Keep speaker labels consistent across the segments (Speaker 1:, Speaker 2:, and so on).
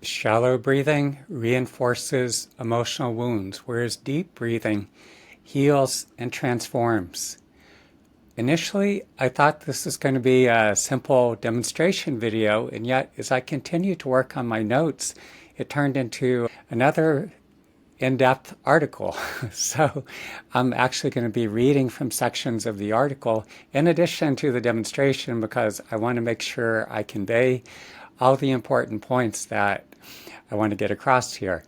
Speaker 1: Shallow breathing reinforces emotional wounds, whereas deep breathing heals and transforms. Initially, I thought this was going to be a simple demonstration video, and yet as I continued to work on my notes, it turned into another in-depth article. So I'm actually going to be reading from sections of the article in addition to the demonstration because I want to make sure I convey all the important points that I want to get across here.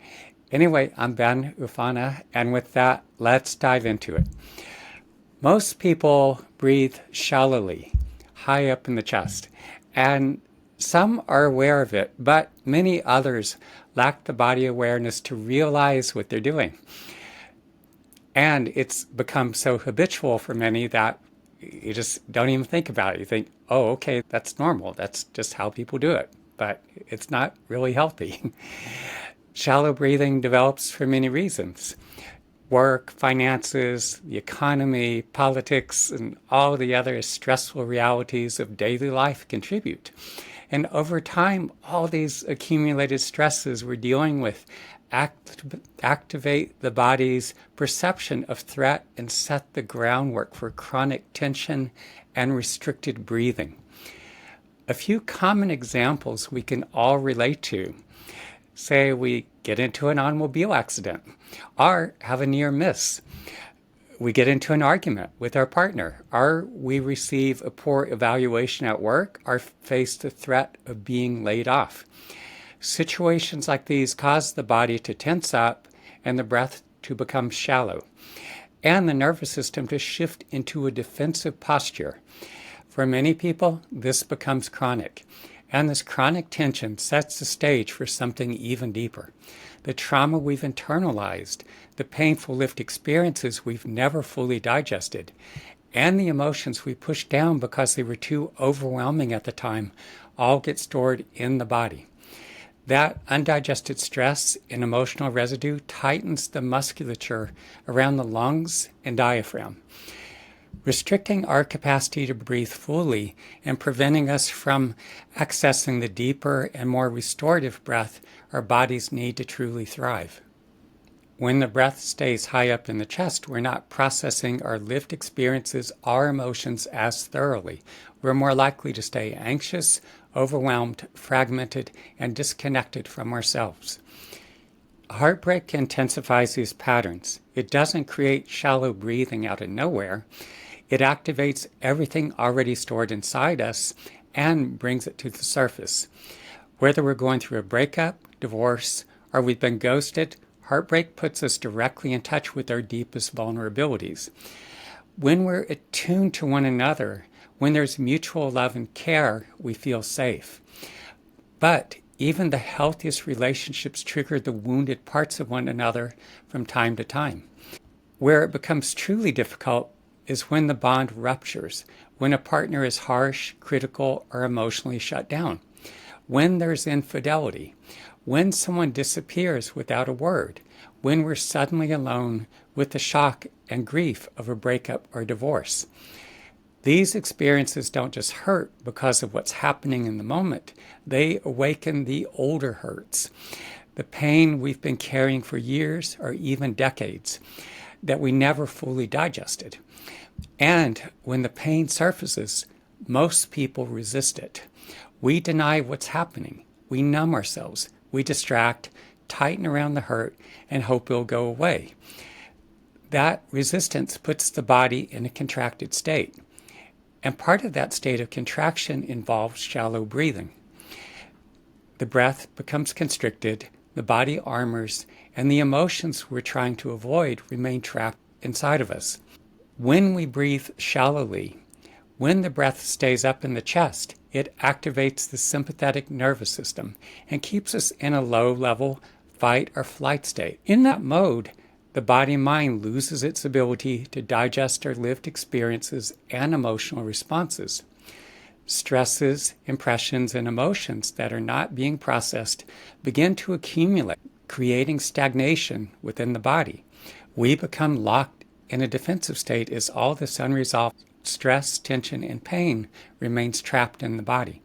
Speaker 1: Anyway, I'm Ben Ufana, and with that, let's dive into it. Most people breathe shallowly, high up in the chest, and some are aware of it, but many others lack the body awareness to realize what they're doing. And it's become so habitual for many that you just don't even think about it. You think, oh, okay, that's normal. That's just how people do it. But it's not really healthy. Shallow breathing develops for many reasons. Work, finances, the economy, politics, and all the other stressful realities of daily life contribute. And over time, all these accumulated stresses we're dealing with activate the body's perception of threat and set the groundwork for chronic tension and restricted breathing. A few common examples we can all relate to. Say we get into an automobile accident or have a near miss. We get into an argument with our partner, or we receive a poor evaluation at work, or face the threat of being laid off. Situations like these cause the body to tense up and the breath to become shallow, and the nervous system to shift into a defensive posture. For many people, this becomes chronic, and this chronic tension sets the stage for something even deeper. The trauma we've internalized, the painful lived experiences we've never fully digested, and the emotions we pushed down because they were too overwhelming at the time all get stored in the body. That undigested stress and emotional residue tightens the musculature around the lungs and diaphragm, restricting our capacity to breathe fully and preventing us from accessing the deeper and more restorative breath our bodies need to truly thrive. When the breath stays high up in the chest, we're not processing our lived experiences or emotions as thoroughly. We're more likely to stay anxious, overwhelmed, fragmented, and disconnected from ourselves. Heartbreak intensifies these patterns. It doesn't create shallow breathing out of nowhere. It activates everything already stored inside us and brings it to the surface. Whether we're going through a breakup, divorce, or we've been ghosted, heartbreak puts us directly in touch with our deepest vulnerabilities. When we're attuned to one another, when there's mutual love and care, we feel safe. But even the healthiest relationships trigger the wounded parts of one another from time to time. Where it becomes truly difficult is when the bond ruptures, when a partner is harsh, critical, or emotionally shut down, when there's infidelity, when someone disappears without a word, when we're suddenly alone with the shock and grief of a breakup or divorce. These experiences don't just hurt because of what's happening in the moment. They awaken the older hurts, the pain we've been carrying for years or even decades that we never fully digested. And when the pain surfaces, most people resist it. We deny what's happening. We numb ourselves. We distract, tighten around the hurt, and hope it'll go away. That resistance puts the body in a contracted state. And part of that state of contraction involves shallow breathing. The breath becomes constricted, the body armors, and the emotions we're trying to avoid remain trapped inside of us. When we breathe shallowly, when the breath stays up in the chest, it activates the sympathetic nervous system and keeps us in a low-level fight or flight state. In that mode, the body-mind loses its ability to digest our lived experiences and emotional responses. Stresses, impressions, and emotions that are not being processed begin to accumulate, creating stagnation within the body. We become locked in a defensive state as all this unresolved stress, tension, and pain remains trapped in the body.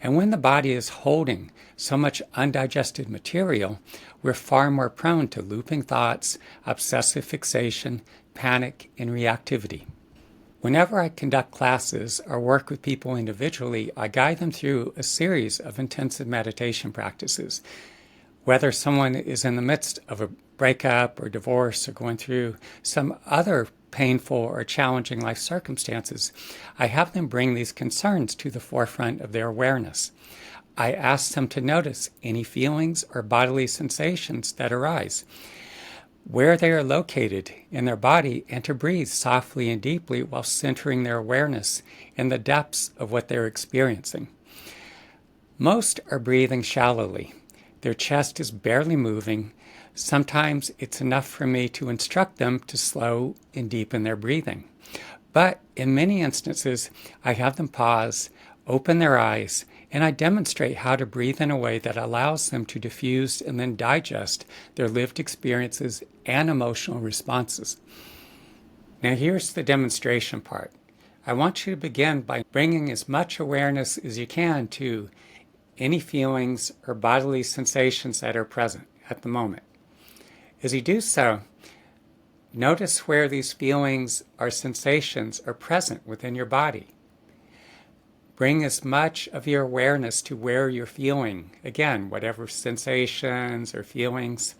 Speaker 1: And when the body is holding so much undigested material, we're far more prone to looping thoughts, obsessive fixation, panic, and reactivity. Whenever I conduct classes or work with people individually, I guide them through a series of intensive meditation practices. Whether someone is in the midst of a breakup or divorce or going through some other painful or challenging life circumstances, I have them bring these concerns to the forefront of their awareness. I ask them to notice any feelings or bodily sensations that arise, where they are located in their body, and to breathe softly and deeply while centering their awareness in the depths of what they're experiencing. Most are breathing shallowly. Their chest is barely moving. Sometimes it's enough for me to instruct them to slow and deepen their breathing. But in many instances, I have them pause, open their eyes, and I demonstrate how to breathe in a way that allows them to diffuse and then digest their lived experiences and emotional responses. Now here's the demonstration part. I want you to begin by bringing as much awareness as you can to any feelings or bodily sensations that are present at the moment. As you do so, notice where these feelings or sensations are present within your body. Bring as much of your awareness to where you're feeling. Again, whatever sensations or feelings,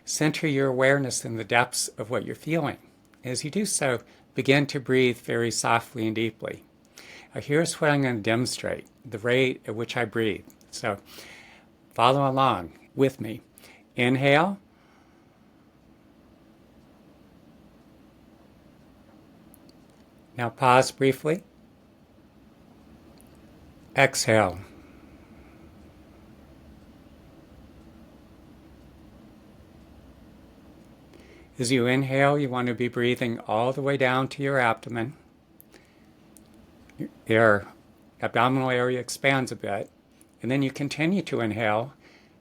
Speaker 1: center your awareness in the depths of what you're feeling. As you do so, begin to breathe very softly and deeply. Now, here's what I'm going to demonstrate, the rate at which I breathe. So follow along with me. Inhale. Now pause briefly. Exhale. As you inhale, you want to be breathing all the way down to your abdomen. Your abdominal area expands a bit, and then you continue to inhale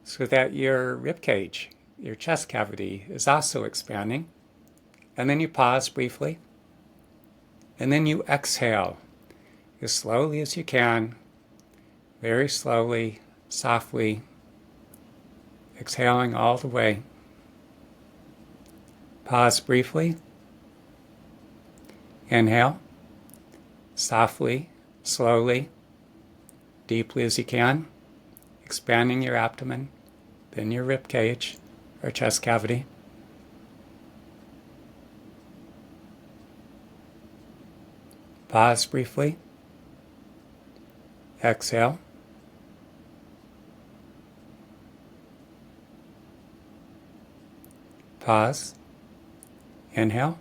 Speaker 1: so that your rib cage, your chest cavity, is also expanding. And then you pause briefly, and then you exhale as slowly as you can, very slowly, softly, exhaling all the way. Pause briefly. Inhale, softly, slowly, deeply as you can, expanding your abdomen, then your rib cage or chest cavity. Pause briefly. Exhale. Pause. Inhale.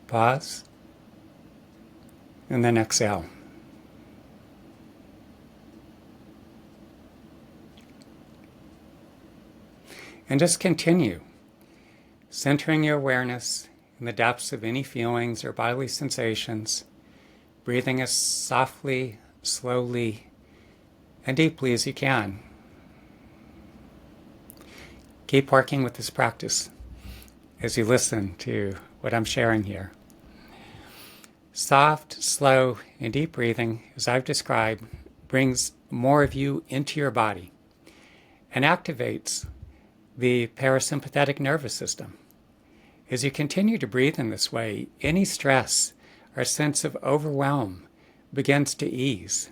Speaker 1: Pause. And then exhale. And just continue, centering your awareness in the depths of any feelings or bodily sensations, breathing as softly, slowly, and deeply as you can. Keep working with this practice as you listen to what I'm sharing here. Soft, slow, and deep breathing, as I've described, brings more of you into your body and activates the parasympathetic nervous system. As you continue to breathe in this way, any stress or sense of overwhelm begins to ease.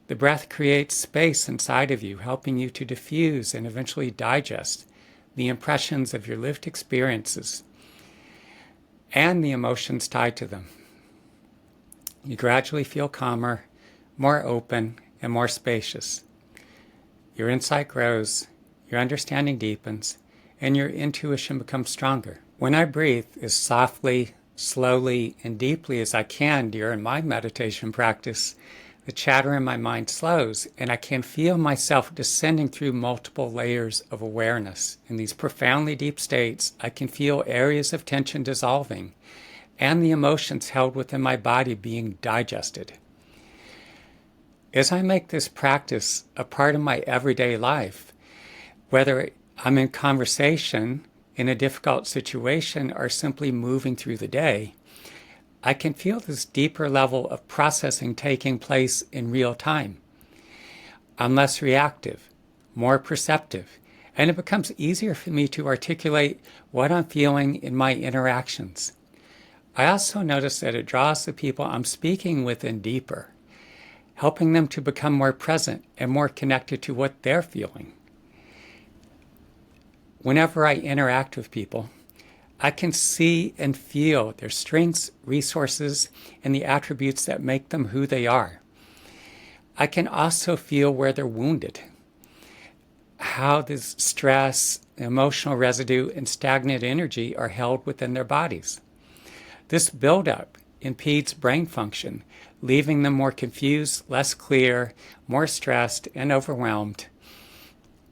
Speaker 1: The breath creates space inside of you, helping you to diffuse and eventually digest the impressions of your lived experiences and the emotions tied to them. You gradually feel calmer, more open, and more spacious. Your insight grows, your understanding deepens, and your intuition becomes stronger. When I breathe as softly, slowly, and deeply as I can during my meditation practice, the chatter in my mind slows, and I can feel myself descending through multiple layers of awareness. In these profoundly deep states, I can feel areas of tension dissolving, and the emotions held within my body being digested. As I make this practice a part of my everyday life, whether I'm in conversation in a difficult situation or simply moving through the day, I can feel this deeper level of processing taking place in real time. I'm less reactive, more perceptive, and it becomes easier for me to articulate what I'm feeling in my interactions. I also notice that it draws the people I'm speaking with in deeper, helping them to become more present and more connected to what they're feeling. Whenever I interact with people, I can see and feel their strengths, resources, and the attributes that make them who they are. I can also feel where they're wounded, how this stress, emotional residue, and stagnant energy are held within their bodies. This buildup impedes brain function, leaving them more confused, less clear, more stressed, and overwhelmed.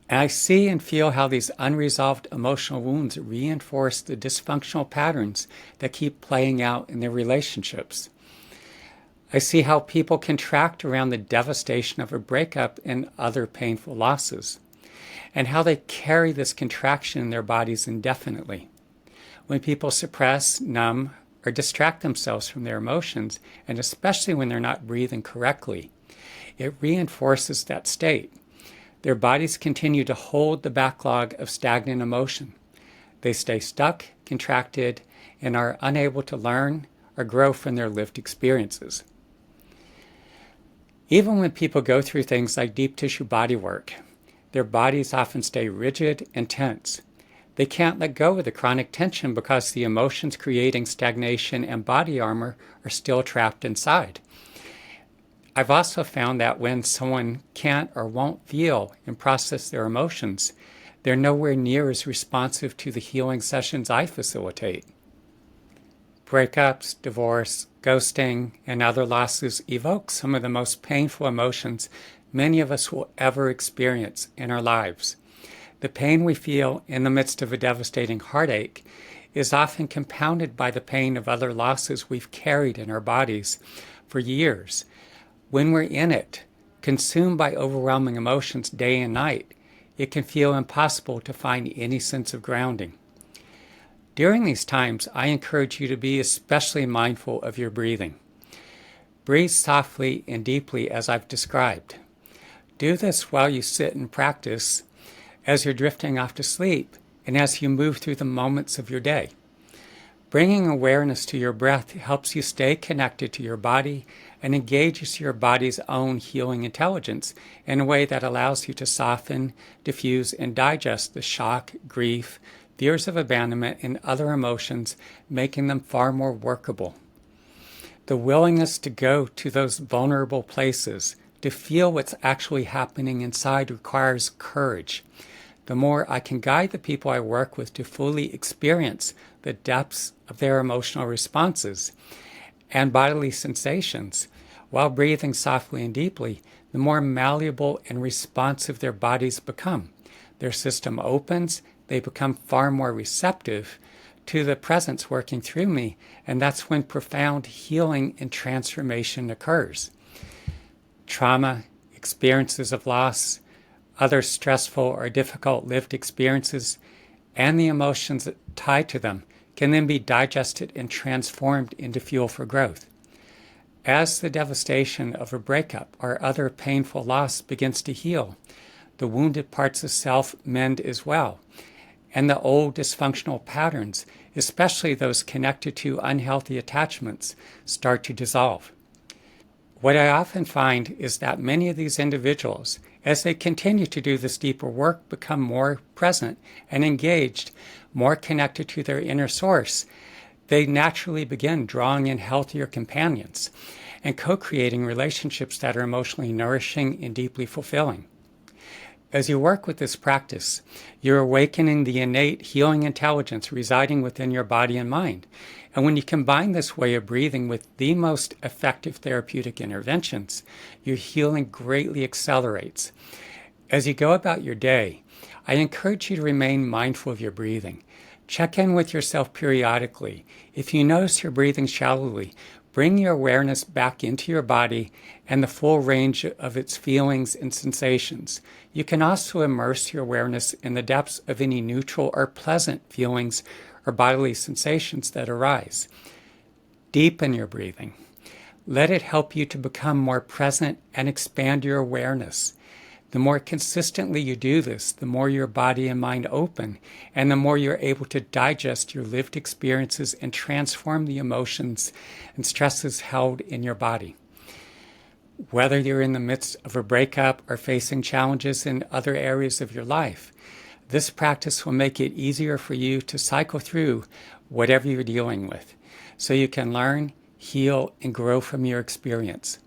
Speaker 1: And I see and feel how these unresolved emotional wounds reinforce the dysfunctional patterns that keep playing out in their relationships. I see how people contract around the devastation of a breakup and other painful losses, and how they carry this contraction in their bodies indefinitely. When people suppress, numb, or distract themselves from their emotions, and especially when they're not breathing correctly, it reinforces that state. Their bodies continue to hold the backlog of stagnant emotion. They stay stuck, contracted, and are unable to learn or grow from their lived experiences. Even when people go through things like deep tissue body work, their bodies often stay rigid and tense. They can't let go of the chronic tension because the emotions creating stagnation and body armor are still trapped inside. I've also found that when someone can't or won't feel and process their emotions, they're nowhere near as responsive to the healing sessions I facilitate. Breakups, divorce, ghosting, and other losses evoke some of the most painful emotions many of us will ever experience in our lives. The pain we feel in the midst of a devastating heartache is often compounded by the pain of other losses we've carried in our bodies for years. When we're in it, consumed by overwhelming emotions day and night, it can feel impossible to find any sense of grounding. During these times, I encourage you to be especially mindful of your breathing. Breathe softly and deeply as I've described. Do this while you sit and practice, as you're drifting off to sleep, and as you move through the moments of your day. Bringing awareness to your breath helps you stay connected to your body and engages your body's own healing intelligence in a way that allows you to soften, diffuse, and digest the shock, grief, fears of abandonment, and other emotions, making them far more workable. The willingness to go to those vulnerable places, to feel what's actually happening inside, requires courage. The more I can guide the people I work with to fully experience the depths of their emotional responses and bodily sensations while breathing softly and deeply, the more malleable and responsive their bodies become. Their system opens, they become far more receptive to the presence working through me, and that's when profound healing and transformation occurs. Trauma, experiences of loss, other stressful or difficult lived experiences, and the emotions tied to them can then be digested and transformed into fuel for growth. As the devastation of a breakup or other painful loss begins to heal, the wounded parts of self mend as well, and the old dysfunctional patterns, especially those connected to unhealthy attachments, start to dissolve. What I often find is that many of these individuals, as they continue to do this deeper work, become more present and engaged, more connected to their inner source. They naturally begin drawing in healthier companions and co-creating relationships that are emotionally nourishing and deeply fulfilling. As you work with this practice, you're awakening the innate healing intelligence residing within your body and mind. And when you combine this way of breathing with the most effective therapeutic interventions, your healing greatly accelerates. As you go about your day, I encourage you to remain mindful of your breathing. Check in with yourself periodically. If you notice you're breathing shallowly, Bring your awareness back into your body and the full range of its feelings and sensations. You can also immerse your awareness in the depths of any neutral or pleasant feelings or bodily sensations that arise. Deepen your breathing. Let it help you to become more present and expand your awareness. The more consistently you do this, the more your body and mind open, and the more you're able to digest your lived experiences and transform the emotions and stresses held in your body. Whether you're in the midst of a breakup or facing challenges in other areas of your life, this practice will make it easier for you to cycle through whatever you're dealing with, so you can learn, heal, and grow from your experience.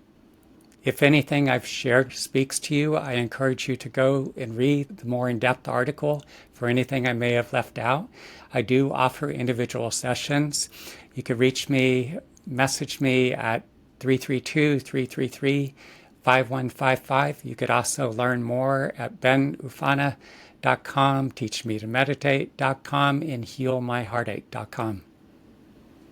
Speaker 1: If anything I've shared speaks to you, I encourage you to go and read the more in-depth article for anything I may have left out. I do offer individual sessions. You can reach me, message me at 332-333-5155. You could also learn more at benufana.com, teachmetomeditate.com, and healmyheartache.com.